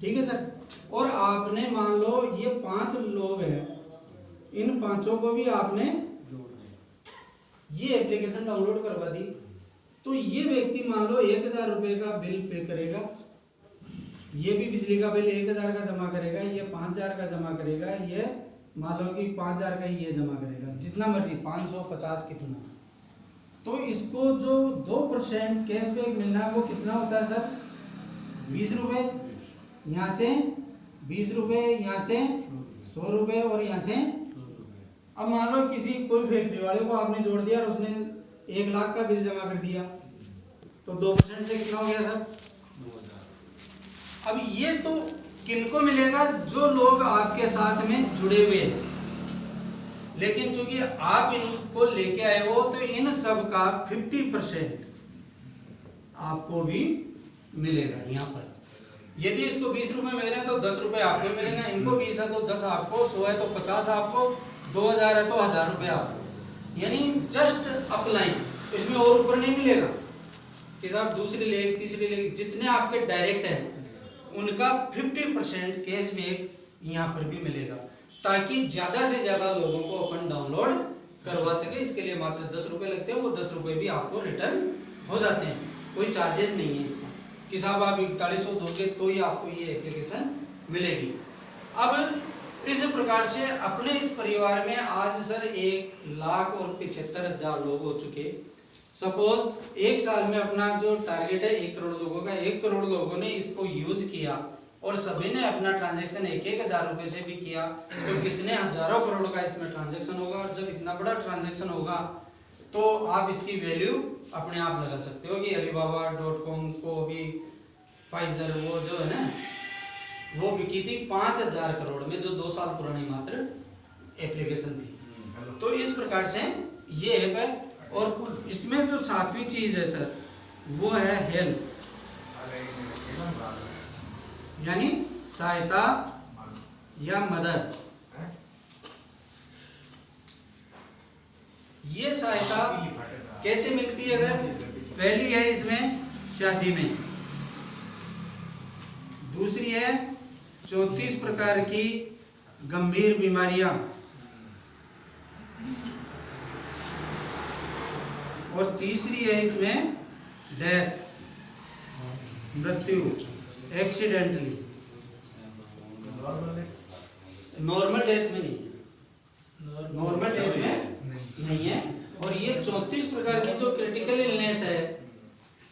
ठीक है सर। और आपने मान लो ये 5 लोग हैं, इन 5 को भी आपने ये एप्लीकेशन डाउनलोड करवा दी, तो ये व्यक्ति मान लो 1000 रुपये का बिल पे करेगा, ये भी बिजली का बिल 1000 का जमा करेगा, ये 5000 का जमा करेगा, ये मान लो कि 5000 का ये जमा करेगा, जितना मर्जी 550 कितना। तो इसको जो 2% कैशबैक मिलना है वो कितना होता है सर? 20 रुपये, यहाँ से 20 रुपये, यहाँ से 100 रुपये और यहाँ से। अब मान लो किसी कोई फैक्ट्री वाले को आपने जोड़ दिया और उसने 1 लाख का बिल जमा कर दिया, तो 2% से कितना हो गया सर? 2000। अब ये तो किनको मिलेगा? जो लोग आपके साथ में जुड़े हुए हैं, लेकिन चूंकि आप इनको लेके आए हो तो इन सब का 50% आपको भी मिलेगा। यहाँ पर यदि इसको 20 रुपए मिल रहे हैं तो 10 रुपए आपको मिलेगा, इनको 20 है तो 10 आपको, 100 है तो 50 आपको, 2000 है तो 1000 रुपए आपको, यानी जस्ट अपलाइन, इसमें और ऊपर नहीं मिलेगा कि साहब दूसरी लेग तीसरी लेग, जितने आपके डायरेक्ट हैं उनका 50% कैशबैक यहाँ पर भी मिलेगा, ताकि ज्यादा से ज्यादा लोगों को अपन डाउनलोड करवा सके। इसके लिए मात्र 10 रुपए लगते हैं, वो 10 रुपए भी आपको रिटर्न हो जाते हैं, कोई चार्जेस नहीं है इसका कि साहब आप 4100 दोगे तो ही आपको ये एप्लीकेशन मिलेगी। अब इस प्रकार से अपने इस परिवार में आज सर 1,75,000 लोग हो चुके। सपोज एक साल में अपना जो टारगेट है 1 करोड़ लोगों का, 1 करोड़ लोगों ने इसको यूज किया और सभी ने अपना ट्रांजैक्शन 1,000 रुपए से भी किया, तो कितने हजारों करोड़ का इसमें ट्रांजैक्शन होगा। और जब इतना बड़ा ट्रांजैक्शन होगा तो आप इसकी वैल्यू अपने आप लगा सकते हो कि alibaba.com को भी फाइजर वो जो है ना वो बिकी थी 5000 करोड़ में, जो 2 साल पुरानी मात्र एप्लीकेशन थी। तो इस प्रकार से ये ऐप है। और इसमें जो 7वीं चीज है सर वो है हेल्प, यानी सहायता या मदद। ये सहायता कैसे मिलती है सर? पहली है इसमें शादी में, दूसरी है 34 प्रकार की गंभीर बीमारियां, और तीसरी है इसमें डेथ, मृत्यु, एक्सीडेंटली। नॉर्मल डेथ में नहीं है, नॉर्मल डेथ में नहीं है। और ये 34 प्रकार की जो क्रिटिकल इलनेस है,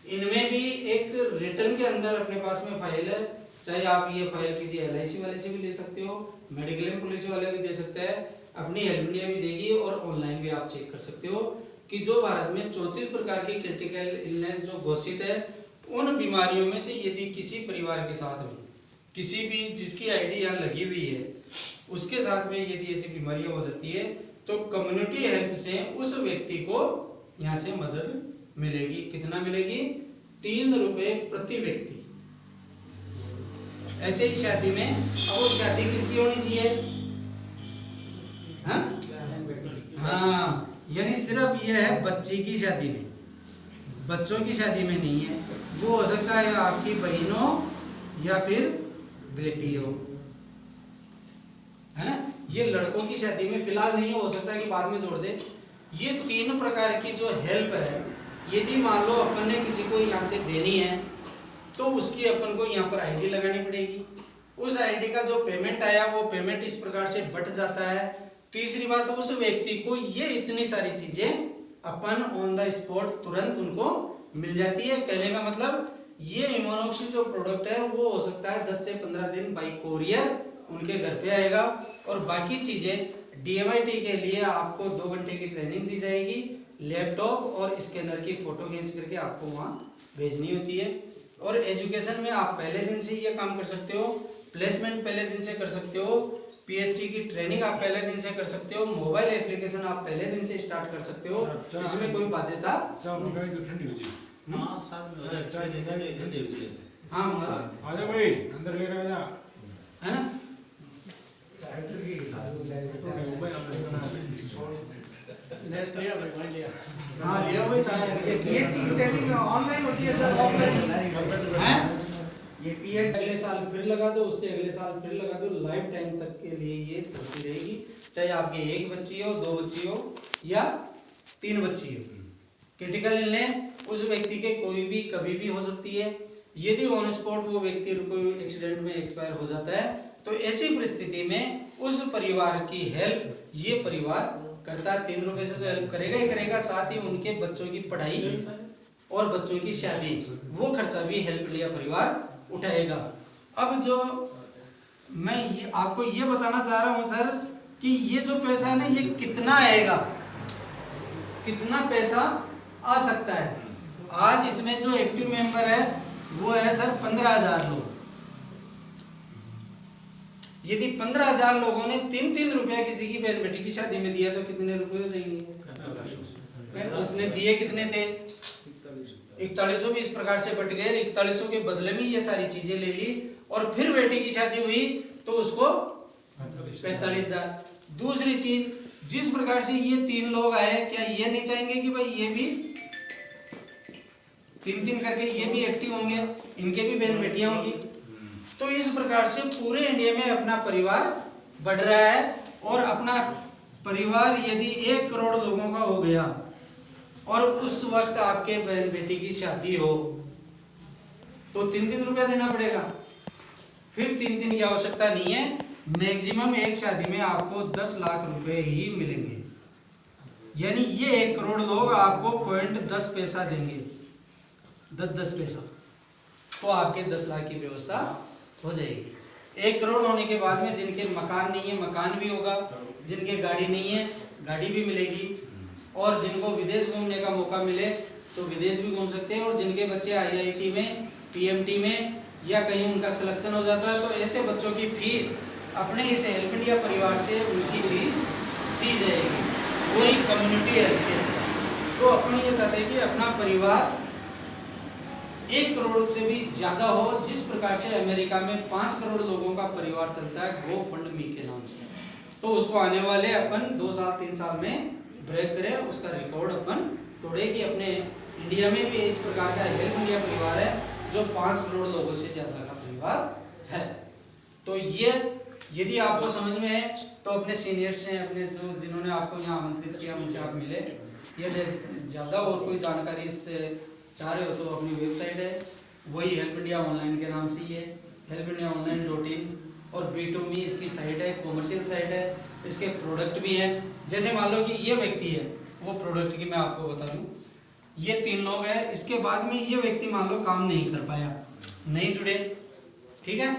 इनमें भी एक रिटर्न के अंदर अपने पास में फाइल है, चाहे आप ये फाइल किसी LIC वाले से भी ले सकते हो, मेडिक्लेम पॉलिसी वाले भी दे सकते हैं, अपनी हेल्प इंडिया भी देगी, और ऑनलाइन भी आप चेक कर सकते हो कि जो भारत में 34 प्रकार की क्रिटिकल इलनेस जो घोषित है, उन बीमारियों में से यदि किसी परिवार के साथ में किसी भी जिसकी ID यहाँ लगी हुई है उसके साथ में यदि ऐसी बीमारियां हो जाती है तो कम्युनिटी हेल्प से उस व्यक्ति को यहाँ से मदद मिलेगी। कितना मिलेगी? 3 रुपए प्रति व्यक्ति। ऐसे ही शादी में, अब वो शादी किसकी होनी चाहिए? हाँ, यानी सिर्फ ये है बच्ची की शादी में, बच्चों की शादी में नहीं है। वो हो सकता है आपकी बहन हो या फिर बेटी हो, है ना। ये लड़कों की शादी में फिलहाल नहीं हो सकता कि बाद में जोड़ दे। ये 3 प्रकार की जो हेल्प है, यदि मान लो अपन ने किसी को यहाँ से देनी है तो उसकी अपन को यहाँ पर ID लगानी पड़ेगी। उस ID का जो पेमेंट आया वो पेमेंट इस प्रकार से बट जाता है। तीसरी बात, उस व्यक्ति को ये इतनी सारी चीजें अपन ऑन द स्पॉट तुरंत उनको मिल जाती है। कहने का मतलब ये इम्यूनोक्सी जो प्रोडक्ट है वो हो सकता है 10 से 15 दिन बाई कोरियर उनके घर पे आएगा, और बाकी चीजें DMIT के लिए आपको 2 घंटे की ट्रेनिंग दी जाएगी। लैपटॉप और स्कैनर की फोटो खींच करके आपको वहाँ भेजनी होती है। और एजुकेशन में आप पहले दिन से ये काम कर सकते हो, प्लेसमेंट पहले दिन से कर सकते हो, PhD की ट्रेनिंग आप पहले दिन से कर सकते हो, मोबाइल एप्लीकेशन आप पहले दिन से स्टार्ट कर सकते हो, इसमें कोई बाध्यता। हाँ आजा भाई अंदर ले आजा, है ना। हाँ लिया भाई चाहे। ये ट्रेनिंग ऑनलाइन होती है सर, ऑफलाइन है? ये पीएच अगले साल फिर लगा दो, उससे अगले साल फिर लगा दो, लाइफ टाइम तक के लिए ये चलती रहेगी, चाहे आपके एक बच्ची हो, 2 बच्ची हो या 3 बच्ची हो। क्रिटिकल इलनेस उस व्यक्ति के कोई भी कभी भी हो सकती है। यदि ऑन स्पॉट वो व्यक्ति कोई एक्सीडेंट में एक्सपायर हो जाता है तो ऐसी परिस्थिति में उस परिवार की हेल्प ये परिवार करता है। 3 रुपए से तो हेल्प करेगा ही करेगा, साथ ही उनके बच्चों की पढ़ाई और बच्चों की शादी वो खर्चा भी हेल्प इंडिया परिवार उठाएगा। अब जो मैं ये आपको ये बताना चाह रहा हूं सर कि ये जो पैसा है ना ये कितना आएगा, कितना पैसा आ सकता है। आज इसमें जो एक्टिव मेंबर है वो है सर 15,000 लोग। यदि 15,000 लोगों ने 3-3 रुपया किसी की बहन बेटी की शादी में दिया तो कितने रुपए हो जाएंगे? उसने दिए कितने थे? 4100 भी इस प्रकार से बट गए। 4100 के बदले में ये सारी चीजें ले ली और फिर बेटी की शादी हुई तो उसको 45,000। दूसरी चीज, जिस प्रकार से ये 3 लोग आए, क्या ये नहीं चाहेंगे कि भाई ये भी 3-3 करके ये भी एक्टिव होंगे, इनके भी बहन बेटियां होंगी। तो इस प्रकार से पूरे इंडिया में अपना परिवार बढ़ रहा है और अपना परिवार यदि 1 करोड़ लोगों का हो गया और उस वक्त आपके बहन बेटी की शादी हो तो 3-3 रुपया देना पड़ेगा। फिर 3-3 की आवश्यकता नहीं है, मैक्सिमम एक शादी में आपको 10 लाख रुपए ही मिलेंगे। यानी ये 1 करोड़ लोग आपको 0.10 पैसा देंगे, 10 पैसा, तो आपके 10 लाख की व्यवस्था हो जाएगी। 1 करोड़ होने के बाद में जिनके मकान नहीं है मकान भी होगा, जिनके गाड़ी नहीं है गाड़ी भी मिलेगी, और जिनको विदेश घूमने का मौका मिले तो विदेश भी घूम सकते हैं। और जिनके बच्चे IIT में, PMT में या कहीं उनका सिलेक्शन हो जाता है तो ऐसे बच्चों की फीस अपने इस हेल्प इंडिया परिवार से उनकी फीस दी जाएगी, वही कम्युनिटी हेल्प के अंदर। तो अपन ये चाहते हैं कि अपना परिवार 1 करोड़ से भी ज्यादा हो। जिस प्रकार से अमेरिका में 5 करोड़ लोगों का परिवार चलता है गो फंड मी के नाम से, तो उसको आने वाले अपन 2 साल 3 साल में ब्रेक करें, उसका रिकॉर्ड अपन तोड़े कि अपने इंडिया में भी इस प्रकार का हेल्प इंडिया परिवार है जो 5 करोड़ लोगों से ज्यादा का परिवार है। तो ये यदि आपको समझ में है तो अपने सीनियर्स से, अपने जो जिन्होंने आपको यहाँ आमंत्रित किया उनसे आप मिले। ये ज्यादा और कोई जानकारी इससे चाह रहे हो तो अपनी वेबसाइट है वही हेल्प इंडिया ऑनलाइन के नाम से ही है, helpindiaonline.in, और B2Me इसकी साइट है, कॉमर्शियल साइट है। इसके प्रोडक्ट भी हैं। जैसे मान लो कि ये व्यक्ति है, वो प्रोडक्ट की मैं आपको बता दूं, ये 3 लोग हैं, इसके बाद में ये व्यक्ति मान लो काम नहीं कर पाया, नहीं जुड़े, ठीक है,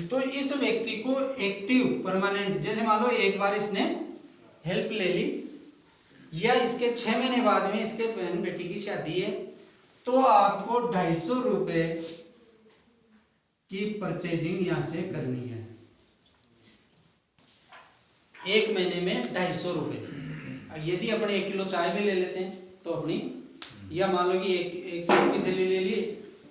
तो इस व्यक्ति को एक्टिव परमानेंट, जैसे मान लो एक बार इसने हेल्प ले ली या इसके 6 महीने बाद में इसके बहन बेटी की शादी है तो आपको 250 रुपए की परचेजिंग यहां से करनी है। 1 महीने में 250 रुपए। यदि अपन 1 किलो चाय भी ले लेते हैं तो अपनी, या मान लो कि एक सेब की थैली ले ली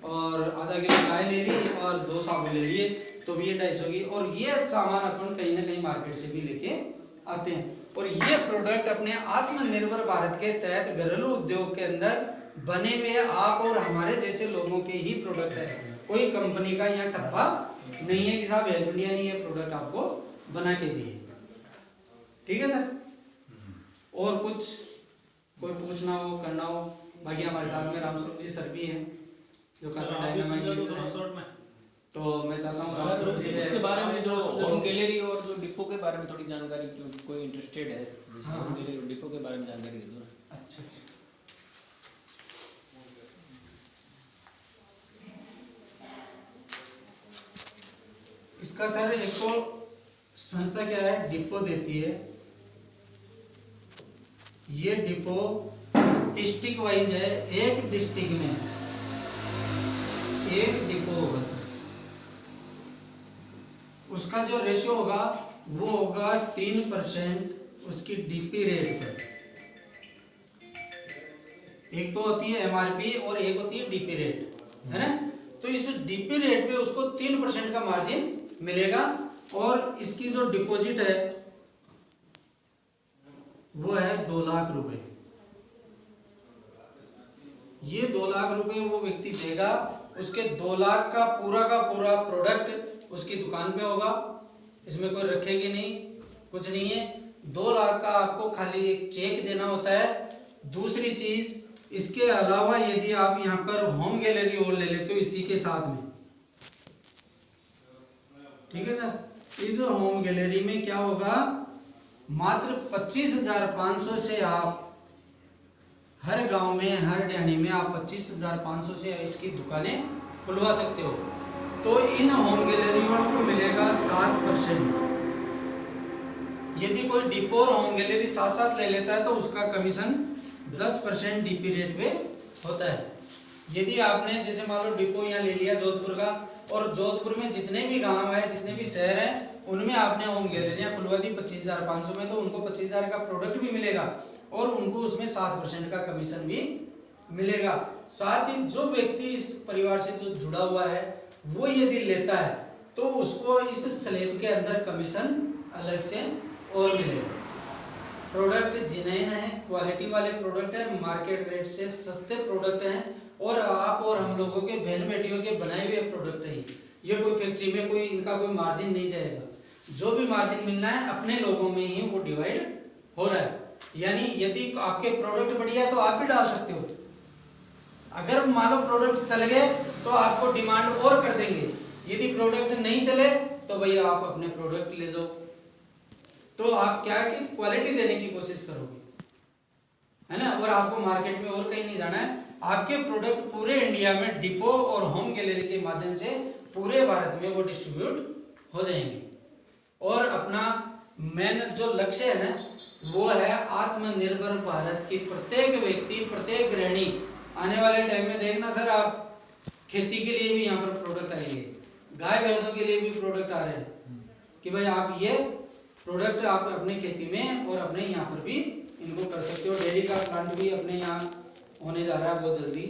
और आधा किलो चाय ले ली और 2 साबुन ले लिए तो भी ये 250 की। और ये सामान अपन कहीं ना कहीं मार्केट से भी लेके आते हैं। और ये प्रोडक्ट अपने आत्मनिर्भर भारत के तहत घरेलू उद्योग के अंदर बने हुए आप और हमारे जैसे लोगों के ही प्रोडक्ट है। कोई कंपनी का यहाँ ठप्पा नहीं है कि साहब हेल्प इंडिया ने ये प्रोडक्ट आपको बना के दिए। ठीक है सर, और कुछ कोई पूछना हो करना हो, बाकी हमारे साथ में रामस्वरूप जी सर भी हैं जो काफी डायनामाइक, तो मैं चाहता हूँ उसके बारे में जो होम गैलरी और जो डिपो के बारे में थोड़ी जानकारी, कोई इंटरेस्टेड है होम गैलरी और डिपो के बारे में जानकारी दे दो। अच्छा, इसका सर एक तो संस्था क्या है, डिपो देती है। ये डिपो डिस्ट्रिक्ट वाइज है, एक डिस्ट्रिक्ट में एक डिपो होगा सर। उसका जो रेशियो होगा वो होगा 3% उसकी डीपी रेट पर। एक तो होती है MRP और एक होती है डीपी रेट, है ना। तो इस डीपी रेट पे उसको 3% का मार्जिन मिलेगा और इसकी जो डिपॉजिट है वो है 2 लाख रुपए। ये 2 लाख रुपए वो व्यक्ति देगा उसके 2 लाख का पूरा प्रोडक्ट उसकी दुकान पे होगा, इसमें कोई रखेगी नहीं, कुछ नहीं है। 2 लाख का आपको खाली एक चेक देना होता है। दूसरी चीज, इसके अलावा यदि आप यहाँ पर होम गैलरी और ले लेते हो इसी के साथ में, ठीक है सर, इस होम गैलरी में क्या होगा, मात्र 25,500 से आप हर गांव में, हर डैनी में आप 25,500 से इसकी दुकानें खुलवा सकते हो। तो इन होम गैलरियों को मिलेगा 7%। यदि कोई डिपो और होम गैलरी साथ साथ ले लेता है तो उसका कमीशन 10% डीपी रेट पे होता है। यदि आपने जैसे मान लो डिपो यहाँ ले लिया जोधपुर का, और जोधपुर में जितने भी गांव है, जितने भी शहर हैं, उनमें आपने होम गैलरियां खुलवा दी 25,500 में, तो उनको 25,000 का प्रोडक्ट भी मिलेगा और उनको उसमें 7% का कमीशन भी मिलेगा। साथ ही जो व्यक्ति इस परिवार से जो जुड़ा हुआ है वो यदि लेता है तो उसको इस स्लैब के अंदर कमीशन अलग से और मिलेगा। प्रोडक्ट जिनेन है, क्वालिटी वाले प्रोडक्ट है, मार्केट रेट से सस्ते प्रोडक्ट हैं और आप और हम लोगों के बहन बेटियों के बनाए हुए प्रोडक्ट है। ये कोई फैक्ट्री में कोई इनका कोई मार्जिन नहीं जाएगा। जो भी मार्जिन मिलना है अपने लोगों में ही वो डिवाइड हो रहा है। यानी यदि आपके प्रोडक्ट बढ़िया है तो आप भी डाल सकते हो। अगर मान लो प्रोडक्ट चल गए तो आपको डिमांड और कर देंगे। यदि प्रोडक्ट नहीं चले तो भैया आप अपने प्रोडक्ट ले जाओ। तो आप क्या है कि क्वालिटी देने की कोशिश करोगे, है ना, और आपको मार्केट में और कहीं नहीं जाना है। आपके प्रोडक्ट पूरे इंडिया में डिपो और होम गैलरी के माध्यम से पूरे भारत में वो डिस्ट्रीब्यूट हो जाएंगे। और अपना मेन जो लक्ष्य है ना वो है आत्मनिर्भर भारत की प्रत्येक व्यक्ति, प्रत्येक गृहिणी। आने वाले टाइम में देखना सर, आप खेती के लिए भी यहाँ पर प्रोडक्ट आएंगे, गाय भैंसों के लिए भी प्रोडक्ट आ रहे हैं कि भाई आप ये प्रोडक्ट आप अपने खेती में और अपने यहाँ पर भी इनको कर सकते हो। डेयरी का प्लांट भी अपने यहाँ होने जा रहा है बहुत जल्दी।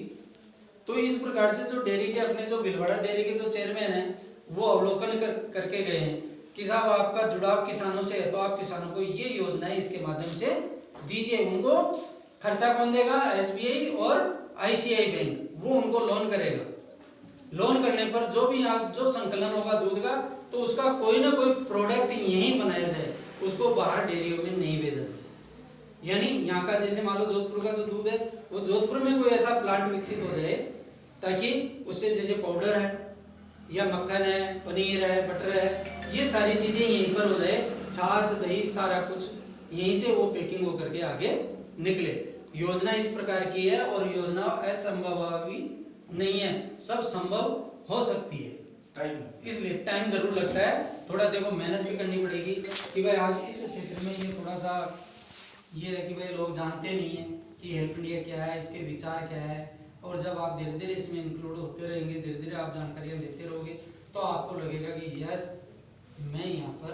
तो इस प्रकार से जो डेयरी के अपने जो भीलवाड़ा डेयरी के जो चेयरमैन हैं वो अवलोकन करके गए हैं कि साहब आपका जुड़ाव किसानों से है तो आप किसानों को ये योजनाएं इसके माध्यम से दीजिए। उनको खर्चा कौन देगा? एसबीआई और आईसीआई बैंक, वो उनको लोन करेगा। लोन करने पर जो भी यहाँ जो संकलन होगा दूध का, तो उसका कोई ना कोई प्रोडक्ट यहीं बनाया जाए, उसको बाहर डेयरियों में नहीं भेजा जाए। यानी यहाँ का जैसे मान लो जोधपुर का जो दूध है वो जोधपुर में कोई ऐसा प्लांट विकसित हो जाए ताकि उससे जैसे पाउडर है या मक्खन है, पनीर है, बटर है, ये सारी चीजें यहीं पर हो जाए। छाछ, दही, सारा कुछ यहीं से वो पैकिंग होकर के आगे निकले। योजना इस प्रकार की है और योजना असंभव भी नहीं है, सब संभव हो सकती है। इसलिए टाइम जरूर लगता है, थोड़ा देखो मेहनत भी करनी पड़ेगी कि भाई आज इस क्षेत्र में ये थोड़ा सा ये है कि भाई लोग जानते नहीं है कि हेल्प इंडिया क्या है, इसके विचार क्या है। और जब आप धीरे धीरे इसमें इंक्लूड होते रहेंगे, धीरे धीरे आप जानकारियाँ लेते रहोगे तो आपको लगेगा कि यस मैं यहाँ पर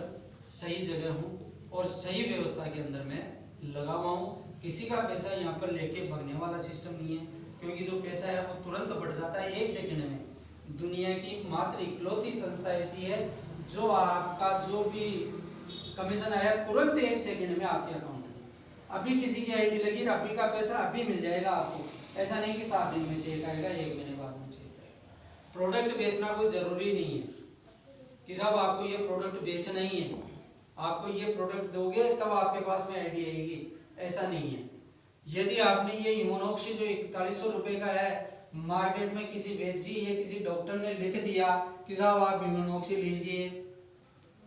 सही जगह हूँ और सही व्यवस्था के अंदर मैं लगा हुआ हूँ। किसी का पैसा यहाँ पर लेके भगने वाला सिस्टम नहीं है, क्योंकि जो पैसा है वो तुरंत बढ़ जाता है 1 सेकंड में। दुनिया की मात्र इकलौती संस्था ऐसी है जो आपका जो भी कमीशन आया तुरंत 1 सेकंड में आपके अकाउंट में, अभी किसी की आईडी लगी, अभी का पैसा अभी मिल जाएगा आपको। ऐसा नहीं कि 7 दिन में चेक आएगा, 1 महीने बाद में चेक आएगा। प्रोडक्ट बेचना कोई जरूरी नहीं है कि साहब आपको ये प्रोडक्ट बेचना ही है, आपको ये प्रोडक्ट दोगे तब आपके पास में आईडी आएगी, ऐसा नहीं है। यदि आपने ये इम्यूनॉक्सी जो 4100 रुपए का है, मार्केट में किसी वैद्य जी या किसी डॉक्टर ने लिख दिया कि साहब आप इम्यूनॉक्सी लीजिए,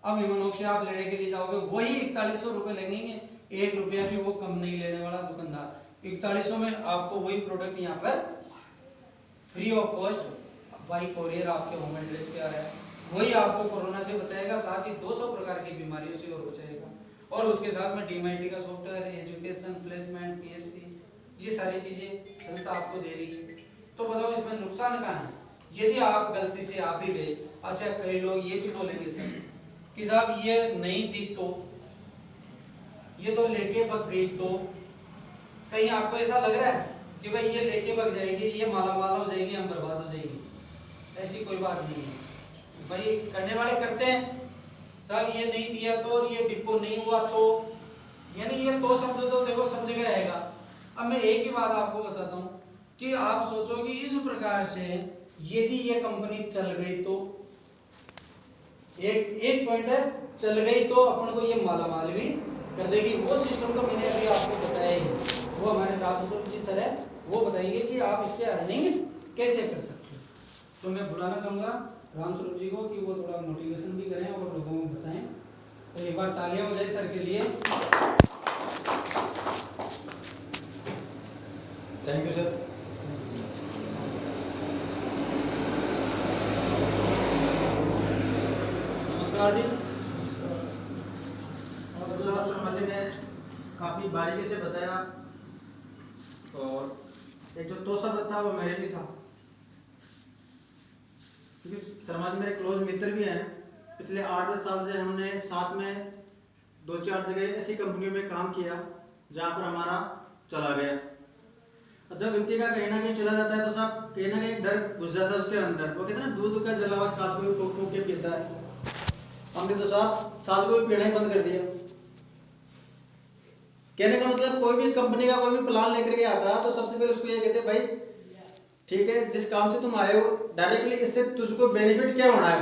अब इम्यूनॉक्सी आप लेने के लिए जाओगे वही 4100 रुपए लगेंगे, 1 रुपया भी वो कम नहीं लेने वाला दुकानदार। 4100 में आपको वही प्रोडक्ट यहाँ पर free of cost by courier आपके होम एड्रेस पे आ रहा है। वही आपको कोरोना से बचाएगा, साथ ही 200 प्रकार की बीमारियों से और बचाएगा। और उसके साथ में डीएमआईटी का सॉफ्टवेयर, एजुकेशन, प्लेसमेंट, पीएससी, ये सारी चीजें संस्था आपको दे रही है। तो बताओ इसमें नुकसान कहाँ है? यदि आप गलती से आप ही गए, अच्छा कई लोग ये भी बोलेंगे सर कि साहब ये नहीं दी तो, ये तो लेके भग गई तो, कहीं आपको ऐसा लग रहा है कि भाई ये लेके भग जाएगी, ये मालामाल हो जाएगी, हम बर्बाद हो जाएगी? ऐसी कोई बात नहीं है भाई। करने वाले करते हैं, साहब ये नहीं दिया तो और ये डिपो नहीं हुआ तो, यानी ये तो शब्द तो देखो सब जगह आएगा। अब मैं एक ही बात आपको बताता हूँ कि आप सोचो कि इस प्रकार से यदि ये कंपनी चल गई तो एक पॉइंट है, चल गई तो अपन को ये मालामाल भी कर देगी। वो सिस्टम तो मैंने अभी आपको बताया ही, वो हमारे राजस्व जी सर है, वो बताएंगे कि आप इससे अर्निंग कैसे कर सकते हो। तो मैं बुलाना चाहूँगा रामस्वरूप जी को कि वो थोड़ा मोटिवेशन भी करें और लोगों को बताएं। तो एक बार तालियां हो जाए सर के लिए। Thank you sir. नमस्कार जी। और साहब शर्मा जी ने काफ़ी बारीकी से बताया, और एक जो तोशब्द था वो मेरे भी था, क्योंकि शर्मा जी मेरे क्लोज मित्र भी हैं। पिछले 8-10 साल से हमने साथ में 2-4 जगह ऐसी कंपनियों में काम किया जहाँ पर हमारा चला गया। और जब व्यक्ति का कहीं ना कहीं चला जाता है तो साहब कहीं ना कहीं डर घुस जाता है उसके अंदर। वो कहते हैं ना, दूध का जला हुआ छाछ को ठोक ठोक के पीता है। हमने तो साहब छाछ को भी पीना ही बंद कर दिया। कहने का मतलब कोई भी कंपनी का कोई भी प्लान लेकर के आता है तो सबसे पहले उसको ये कहते हैं, भाई ठीक है, जिस काम से तुम आए हो डायरेक्टली इससे तुझको बेनिफिट क्या होना है,